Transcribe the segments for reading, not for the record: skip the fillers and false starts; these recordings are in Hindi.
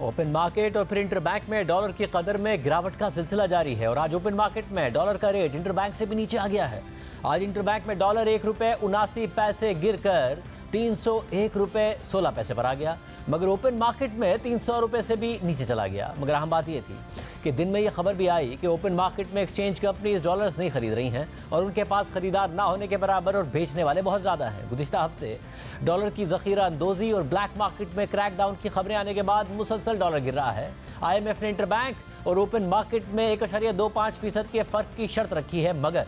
ओपन मार्केट और फिर इंटरबैंक में डॉलर की कदर में गिरावट का सिलसिला जारी है और आज ओपन मार्केट में डॉलर का रेट इंटरबैंक से भी नीचे आ गया है। आज इंटरबैंक में डॉलर 1 रुपये 79 पैसे गिरकर 301 रुपये 16 पैसे पर आ गया, मगर ओपन मार्केट में 300 रुपये से भी नीचे चला गया। मगर अहम बात यह थी कि दिन में यह खबर भी आई कि ओपन मार्केट में एक्सचेंज कंपनीज डॉलर्स नहीं खरीद रही हैं और उनके पास खरीदार ना होने के बराबर और बेचने वाले बहुत ज़्यादा हैं। गुज़िश्ता हफ्ते डॉलर की ज़ख़ीरा अंदोज़ी और ब्लैक मार्केट में क्रैकडाउन की खबरें आने के बाद मुसलसल डॉलर गिर रहा है। IMF ने इंटरबैंक और ओपन मार्केट में 1.25% के फ़र्क की शर्त रखी है, मगर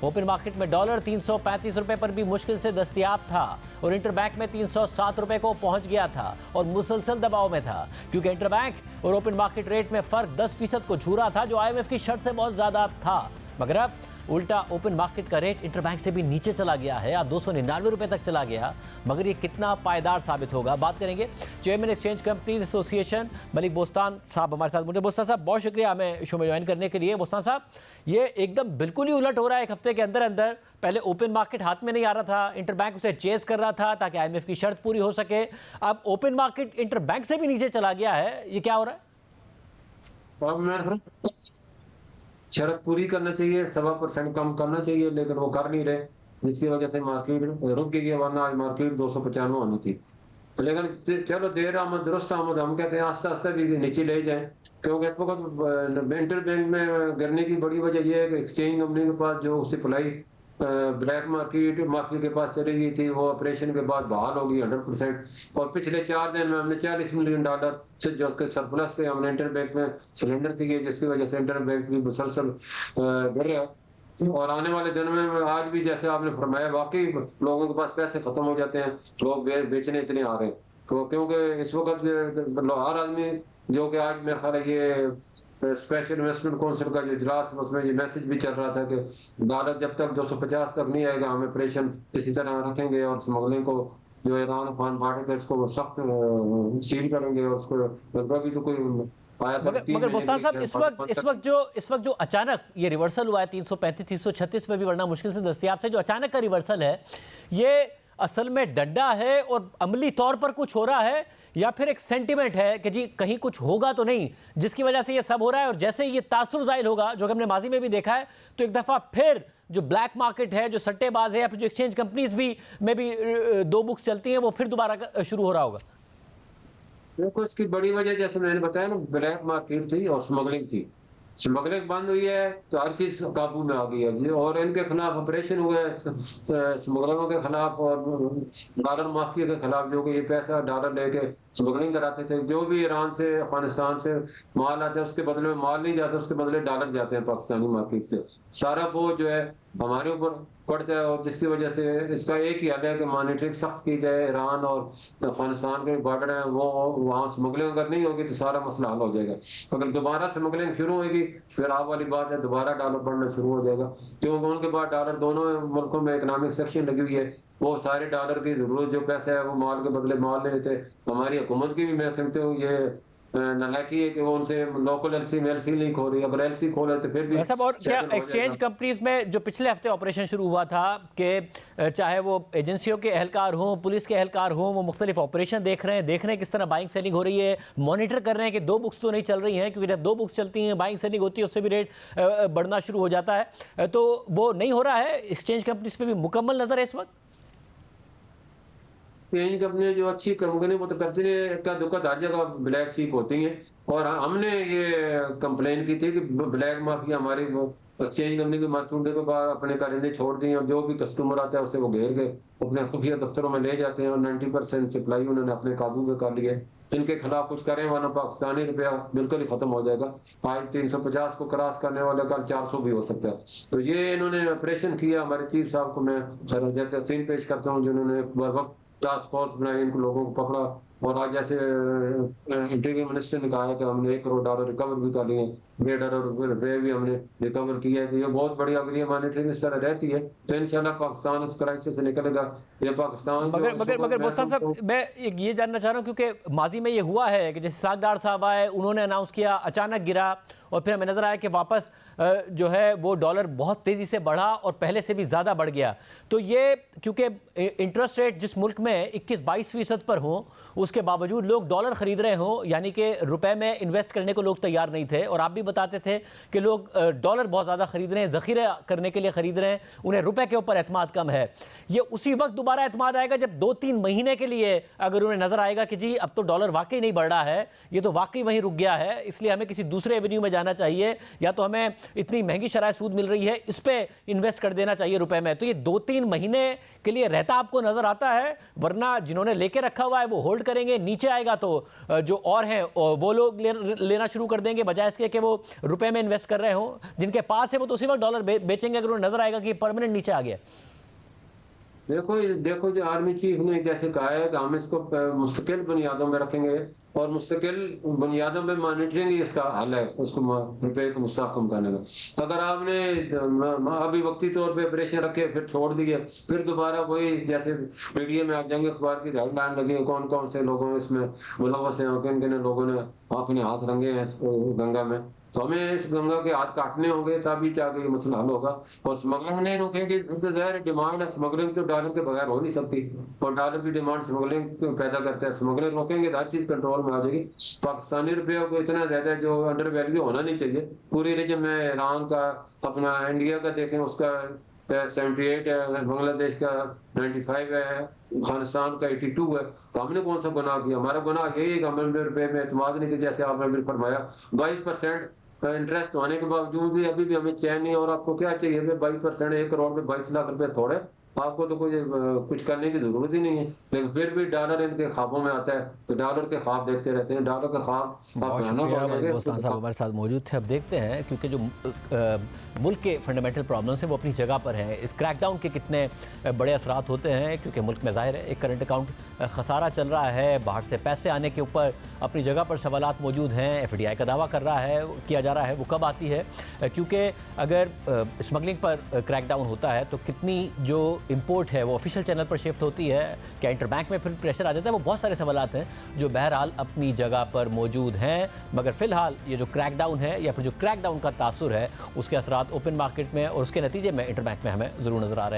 ओपन मार्केट में डॉलर 335 रुपये पर भी मुश्किल से दस्तयाब था और इंटरबैंक में 307 रुपये को पहुंच गया था और मुसलसल दबाव में था, क्योंकि इंटरबैंक और ओपन मार्केट रेट में फ़र्क 10% को छू रहा था, जो IMF की शर्त से बहुत ज़्यादा था। मगर अब उल्टा ओपन मार्केट का रेट इंटरबैंक से भी नीचे चला गया है, अब 299 रुपये तक चला गया। मगर ये कितना पायदार साबित होगा, बात करेंगे chairman exchange companies association Malik Bostan साहब हमारे साथ। मुझे बोस्तान साहब बहुत शुक्रिया हमें शो में ज्वाइन करने के लिए। बोस्तान साहब, ये एकदम बिल्कुल ही उलट हो रहा है एक हफ्ते के अंदर अंदर। पहले ओपन मार्केट हाथ में नहीं आ रहा था, इंटरबैंक उसे चेज कर रहा था ताकि IMF की शर्त पूरी हो सके। अब ओपन मार्केट इंटरबैंक से भी नीचे चला गया है, ये क्या हो रहा है? शर्त पूरी करना चाहिए, 1.25% कम करना चाहिए, लेकिन वो कर नहीं रहे, जिसकी वजह से मार्केट रुक गई है, वरना आज मार्केट 295 होनी थी। लेकिन चलो देर आमद दुरुस्त आमद, हम कहते हैं आस्ते आस्ते भी नीचे ले जाएं, क्योंकि इस वक्त इंटरबैंक में गिरने की बड़ी वजह यह है कि एक्सचेंज कंपनी के पास जो सप्लाई ब्लैक मार्केट के पास चली गई थी, वो ऑपरेशन के बाद बहाल होगी 100%। और पिछले 4 दिन में हमने $40 मिलियन से जो के सरप्लस थे हमने इंटरबैंक में सिलेंडर किए, जिसकी वजह से इंटरबैंक भी मुसलसल गिर रहा है। और आने वाले दिन में आज भी जैसे आपने फरमाया, वाकई लोगों के पास पैसे खत्म हो जाते हैं, लोग बेचने इतने आ रहे हैं। तो क्योंकि इस वक्त हर आदमी जो कि आज मेरे ख्याल है ये स्पेशल इन्वेस्टमेंट काउंसिल का जो इजलास, उसमें ये मैसेज भी चल रहा था कि डॉलर जब तक 250 तक नहीं आएगा हम ऑपरेशन इसी तरह रखेंगे और स्मगलिंग को जो ईरान अफगान बॉर्डर पे इसको सख्त सील करेंगे और उसको लगभग भी तो कोई मगर बोस्तान साहब, इस वक्त जो अचानक ये रिवर्सल हुआ है 335 336 पे भी वरना मुश्किल से दस्तयाब से, जो अचानक का रिवर्सल है, ये असल में डंडा है और अमली तौर पर कुछ हो रहा है, या फिर एक सेंटिमेंट है कि जी कहीं कुछ होगा तो नहीं जिसकी वजह से ये सब हो रहा है? और जैसे ही ये तासुर ज़ाहिर होगा, जो कि हमने माजी में भी देखा है, तो एक दफ़ा फिर जो ब्लैक मार्केट है, जो सट्टेबाज है, या फिर जो एक्सचेंज कंपनीज भी में भी 2 बुक्स चलती हैं, वो फिर दोबारा शुरू हो रहा होगा। देखो, इसकी बड़ी वजह जैसे मैंने बताया ना, ब्लैक मार्केट थी और स्मगलिंग थी। स्मगलिंग बंद हुई है तो हर चीज काबू में आ गई है, और इनके खिलाफ ऑपरेशन हुए स्मगलरों के खिलाफ और डॉलर माफिया के खिलाफ, जो कि ये पैसा डॉलर लेके स्मगलिंग कराते थे। जो भी ईरान से अफगानिस्तान से माल आता है उसके बदले में माल नहीं जाता, उसके बदले डॉलर जाते हैं पाकिस्तानी मार्केट से। सारा बोझ जो है हमारे ऊपर पड़ता है, और जिसकी वजह से इसका एक ही हल है कि मॉनिटरिंग सख्त की जाए। ईरान और अफगानिस्तान के बॉर्डर हैं, वो वहाँ स्मगलिंग अगर नहीं होगी तो सारा मसला हल हो जाएगा। अगर दोबारा स्मगलिंग शुरू होगी फिर आप वाली बात है, दोबारा डॉलर बढ़ना शुरू हो जाएगा, क्योंकि उनके बाद डॉलर दोनों मुल्कों में इकोनॉमिक सेक्शन लगी हुई है। वो सारे डॉलर की जरूरत जो पैसा है वो माल के बदले माल ले लेते। हमारी हुकूमत की भी मैं समझता हूँ ये नालायकी है कि वो उनसे लोकल एलसी नहीं खोल रही। अगर एलसी खोले तो फिर भी और क्या एक्सचेंज कंपनीज में जो पिछले हफ्ते ऑपरेशन शुरू हुआ था कि चाहे वो एजेंसियों के एहलकार हों, पुलिस के एहलकार हों, वो मुख्तलिफ ऑपरेशन देख रहे हैं किस तरह बाइंग सेलिंग हो रही है, मॉनिटर कर रहे हैं कि 2 बुक्स तो नहीं चल रही हैं, क्योंकि जब 2 बुक्स चलती हैं बाइंग सेलिंग होती है उससे भी रेट बढ़ना शुरू हो जाता है। तो वो नहीं हो रहा है, एक्सचेंज कंपनीज पर भी मुकम्मल नजर है इस वक्त। एक्सचेंज कंपनी जो अच्छी कंपनी वो तो करती है, का दुखद हर जगह ब्लैक शीप होती हैं। और हमने ये कंप्लेन की थी कि ब्लैक माफिया हमारी एक्सचेंज कंपनी के मार्केट के बाद अपने कारिंदे छोड़ दिए, और जो भी कस्टमर आता है उसे वो घेर के अपने खुफिया दफ्तरों में ले जाते हैं, और 90% सप्लाई उन्होंने अपने काबू में कर लिए। इनके खिलाफ कुछ करें वरना पाकिस्तानी रुपया बिल्कुल ही खत्म हो जाएगा। आज 350 को क्रॉस करने वाले कल 400 भी हो सकता है। तो ये इन्होंने ऑपरेशन किया। हमारे चीफ साहब को मैं खैर तहसीन पेश करता हूँ, जिन्होंने वक्त टास्क फोर्स बनाई, इनको लोगों को पकड़ा, और आज जैसे इंटीरियर मिनिस्टर ने कहा है कि हमने $1 करोड़ रिकवर भी कर लिए, $1.5 रुपये भी हमने रिकवर किया है। तो ये बहुत बड़ी अगर मॉनिटरिंग इस तरह रहती है तो इंशाल्लाह पाकिस्तान इस क्राइसिस से निकलेगा। ये पाकिस्तान मगर बोस्तान साहब, मैं ये जानना चाह रहा हूँ, क्योंकि माजी में ये हुआ है कि जैसे सागदार साहब आए, उन्होंने अनाउंस किया, अचानक गिरा, और फिर हमें नज़र आया कि वापस जो है वो डॉलर बहुत तेज़ी से बढ़ा और पहले से भी ज़्यादा बढ़ गया। तो ये क्योंकि इंटरेस्ट रेट जिस मुल्क में 21-22% पर हो, उसके बावजूद लोग डॉलर ख़रीद रहे हों, यानी कि रुपए में इन्वेस्ट करने को लोग तैयार नहीं थे। और आप भी बताते थे कि लोग डॉलर बहुत ज़्यादा ख़रीद रहे हैं, ज़ख़ीरे करने के लिए ख़रीद रहे हैं, उन्हें रुपए के ऊपर एतमाद कम है। ये उसी वक्त दोबारा एतमाद आएगा जब 2-3 महीने के लिए अगर उन्हें नज़र आएगा कि जी अब तो डॉलर वाकई नहीं बढ़ रहा है, ये तो वाकई वहीं रुक गया है, इसलिए हमें किसी दूसरे एवेन्यू में जाना चाहिए, या तो हमें इतनी महंगी शरह सूद मिल रही है इस पे इन्वेस्ट कर देना चाहिए रुपए में। तो ये 2-3 महीने के लिए रहता आपको नजर आता है, वरना जिन्होंने लेके रखा हुआ है वो होल्ड करेंगे, नीचे आएगा तो जो और हैं वो लोग लेना शुरू कर देंगे बजाय इसके कि वो रुपए में इन्वेस्ट कर रहे हो। जिनके पास है वो तो उसी वक्त डॉलर बेचेंगे अगर उन्हें नजर आएगा कि परमानेंट नीचे आ गया। देखो जो आर्मी चीफ ने जैसे कहा है कि हम इसको मुस्तकिल बुनियादों में रखेंगे और मुस्तकिल बुनियादों में मॉनिटरिंग ही इसका हल है, उसको रुपये को मुस्तहकम करने का। अगर आपने अभी वक्ती तौर पे ऑपरेशन रखे फिर छोड़ दिए, फिर दोबारा वही जैसे मीडिया में आ जाएंगे, अखबार की हेडलाइन लगी कौन कौन से लोगों इसमें मुलव्वस हैं, किन किन लोगों ने अपने हाथ रंगे हैं इस गंगा में। तो हमें इस गंगा के हाथ काटने होंगे तभी जाके ये मसला हल होगा। और स्मगलिंग नहीं रोकेगी, ज़ाहिर डिमांड है, स्मगलिंग तो डॉलर के बगैर हो नहीं सकती, और डॉलर की डिमांड स्मगलिंग पैदा करते हैं। स्मगलिंग रोकेंगे तो हर चीज कंट्रोल में आ जाएगी। पाकिस्तानी रुपये को इतना ज्यादा जो अंडर वैल्यू होना नहीं चाहिए पूरी रीजन में। ईरान का, अपना इंडिया का देखें उसका 78 है, बांग्लादेश का 95 है, अफगानिस्तान का 82 है। तो हमने कौन सा गुनाह किया? हमारा गुनाह यही है कि हमने रुपये में एतमाद नहीं किया। जैसे आपने भी फरमाया 22% इंटरेस्ट होने के बावजूद भी अभी भी हमें चैन नहीं। और आपको क्या चाहिए? 22%, 1 करोड़ में 22 लाख रुपए थोड़े, आपको तो कुछ करने की जरूरत ही नहीं है। लेकिन फिर भी डॉलर इनके ख्वाबों में आता है तो डॉलर के ख्वाब देखते रहते हैं। डॉलर के ख्वाब बहुत शुक्रिया बोस्तान साहब हमारे साथ मौजूद थे। अब देखते हैं क्योंकि जो मुल्क के फंडामेंटल प्रॉब्लम्स हैं वो अपनी जगह पर हैं, इस क्रैकडाउन के कितने बड़े असरात होते हैं, क्योंकि मुल्क में ज़ाहिर है एक करंट अकाउंट खसारा चल रहा है, बाहर से पैसे आने के ऊपर अपनी जगह पर सवालात मौजूद हैं। FDI का दावा कर रहा है, किया जा रहा है, वो कब आती है? क्योंकि अगर स्मगलिंग पर क्रैकडाउन होता है तो कितनी जो इंपोर्ट है वो ऑफिशियल चैनल पर शिफ्ट होती है, क्या इंटरबैंक में फिर प्रेशर आ जाता है? वो बहुत सारे सवालात हैं जो बहरहाल अपनी जगह पर मौजूद हैं। मगर फ़िलहाल ये जो क्रैकडाउन है या फिर जो क्रैकडाउन का तासुर है उसके असरात ओपन मार्केट में और उसके नतीजे में इंटरबैंक में हमें ज़रूर नज़र आ रहे हैं।